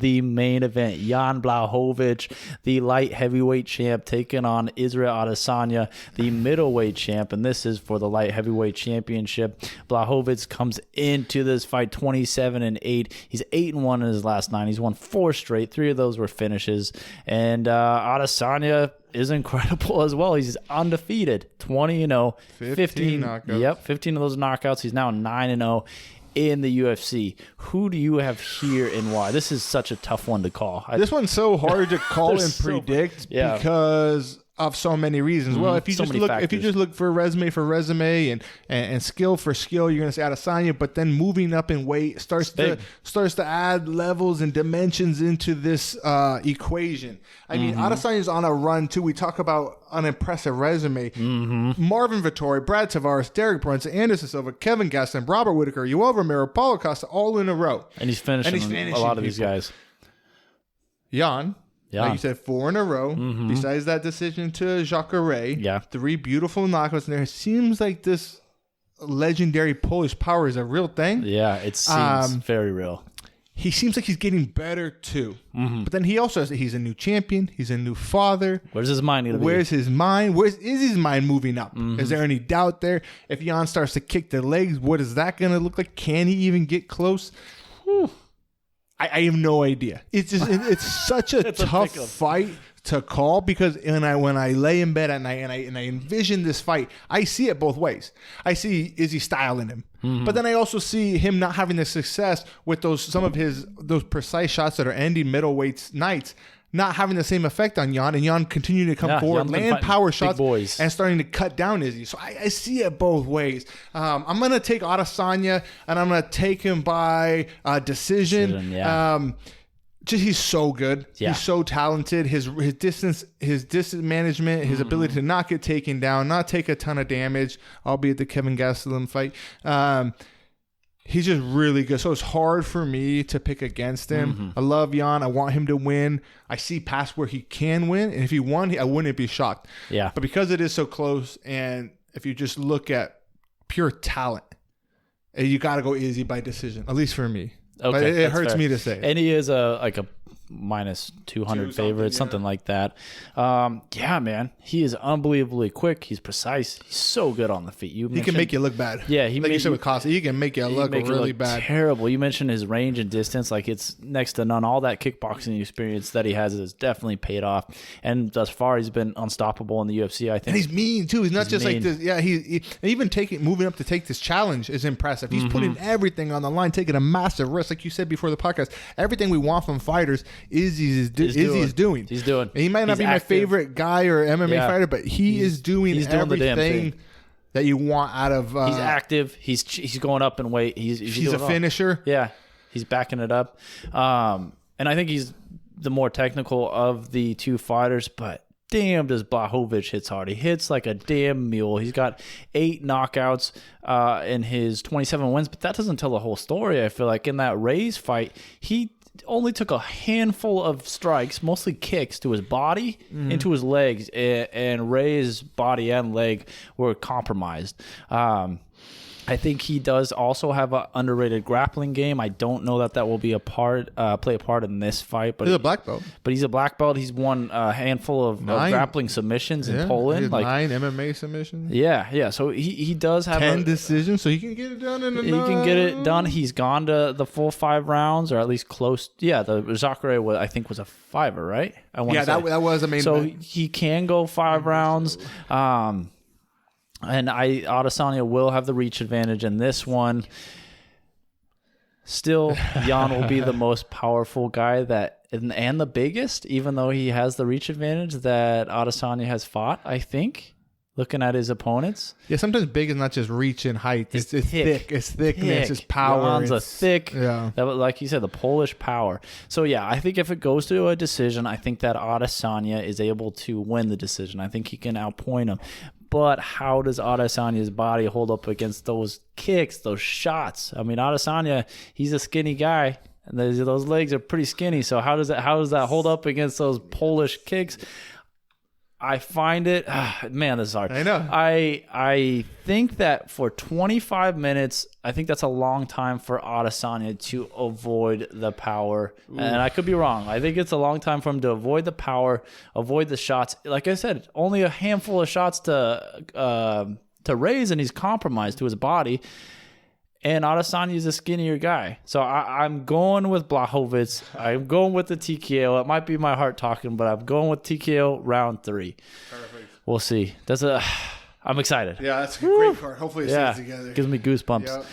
The main event, Jan Blachowicz, the light heavyweight champ, taking on Israel Adesanya, the middleweight champ, and this is for the light heavyweight championship. Blachowicz comes into this fight 27-8. He's 8-1 in his last 9. He's won 4 straight. 3 of those were finishes, and Adesanya is incredible as well. He's undefeated, 20-0, 15 knockouts. Yep, 15 of those knockouts. He's now 9-0. In the UFC. Who do you have here and why? This is such a tough one to call. This one's so hard to call and predict because of so many reasons. Well, if you just look for resume and skill for skill, you're going to say Adesanya, but then moving up in weight starts to add levels and dimensions into this equation. I mean, Adesanya's on a run too. We talk about an impressive resume. Marvin Vettori, Brad Tavares, Derek Brunson, Anderson Silva, Kevin Gastelum, Robert Whitaker, Yoel Romero, Paulo Costa, all in a row. And he's finishing a lot of these guys. Jan. Like you said, 4 in a row. Besides that decision to Jacare, 3 beautiful knockouts in there. It seems like this legendary Polish power is a real thing. Yeah, it seems very real. He seems like he's getting better too. But then he also says he's a new champion. He's a new father. Where's his mind going to be? Where's his mind? Is his mind moving up? Is there any doubt there? If Jan starts to kick the legs, what is that going to look like? Can he even get close? Whew. I have no idea. It's just it's such a tough fight to call because when I lay in bed at night and I envision this fight, I see it both ways. I see Izzy styling him, but then I also see him not having the success with those precise shots that are ending middleweights nights. Not having the same effect on Jan, and Jan continuing to come forward, land power shots, and starting to cut down Izzy. So I see it both ways. I'm going to take Adesanya, and I'm going to take him by decision. He's so good. Yeah. He's so talented. His distance management, his ability to not get taken down, not take a ton of damage, albeit the Kevin Gastelum fight. He's just really good. So it's hard for me to pick against him. I love Jan. I want him to win. I see past where he can win. And if he won, I wouldn't be shocked. Yeah. But because it is so close, and if you just look at pure talent, you got to go Izzy by decision, at least for me. Okay, but it hurts me to say. And he is a minus 200 favorite, something like that. Yeah, man. He is unbelievably quick. He's precise. He's so good on the feet. He can make you look bad. Yeah, like you said with Costa, he can make you look really bad. Terrible. You mentioned his range and distance. Like, it's next to none. All that kickboxing experience that he has definitely paid off. And thus far, he's been unstoppable in the UFC, I think. And he's mean, too. He's not just mean. Like this. Yeah, he even moving up to take this challenge is impressive. He's putting everything on the line, taking a massive risk. Like you said before the podcast, everything we want from fighters, Izzy is doing. He's doing. He might not be my favorite guy or MMA fighter, but he's doing everything that you want out of. He's active. He's going up in weight. He's a finisher. Yeah, he's backing it up. And I think he's the more technical of the two fighters, but damn, does Blachowicz hits hard. He hits like a damn mule. He's got 8 knockouts in his 27 wins, but that doesn't tell the whole story. I feel like in that Ray's fight, he only took a handful of strikes, mostly kicks, to his body and to his legs, and Ray's body and leg were compromised. I think he does also have an underrated grappling game. I don't know that will be play a part in this fight. But he's a black belt. But he's a black belt. He's won a handful of grappling submissions in Poland. Like 9 MMA submissions. Yeah. So he does have 10 decisions, so he can get it done in a He can get it done. He's gone to the full 5 rounds, or at least close. Yeah, the Jacare I think was a 5er, right? That was a main. So he can go 5 rounds. And Adesanya will have the reach advantage in this one. Still, Jan will be the most powerful guy and the biggest, even though he has the reach advantage that Adesanya has fought, I think, looking at his opponents. Yeah, sometimes big is not just reach and height. It's thick. It's thickness. It's power. Jan's a thick, like you said, the Polish power. So, yeah, I think if it goes to a decision, I think that Adesanya is able to win the decision. I think he can outpoint him. But how does Adesanya's body hold up against those kicks, those shots? I mean, Adesanya, he's a skinny guy, and those legs are pretty skinny. So how does that hold up against those Polish kicks? I find it, man, this is hard. I know. I think that for 25 minutes, I think that's a long time for Adesanya to avoid the power. Ooh. And I could be wrong. I think it's a long time for him to avoid the power, avoid the shots. Like I said, only a handful of shots to raise, and he's compromised to his body. And Adesanya is a skinnier guy. So I'm going with Blachowicz. I'm going with the TKO. It might be my heart talking, but I'm going with TKO round 3. Perfect. We'll see. I'm excited. Yeah, that's a great card. Hopefully it stays together. Gives me goosebumps. Yep.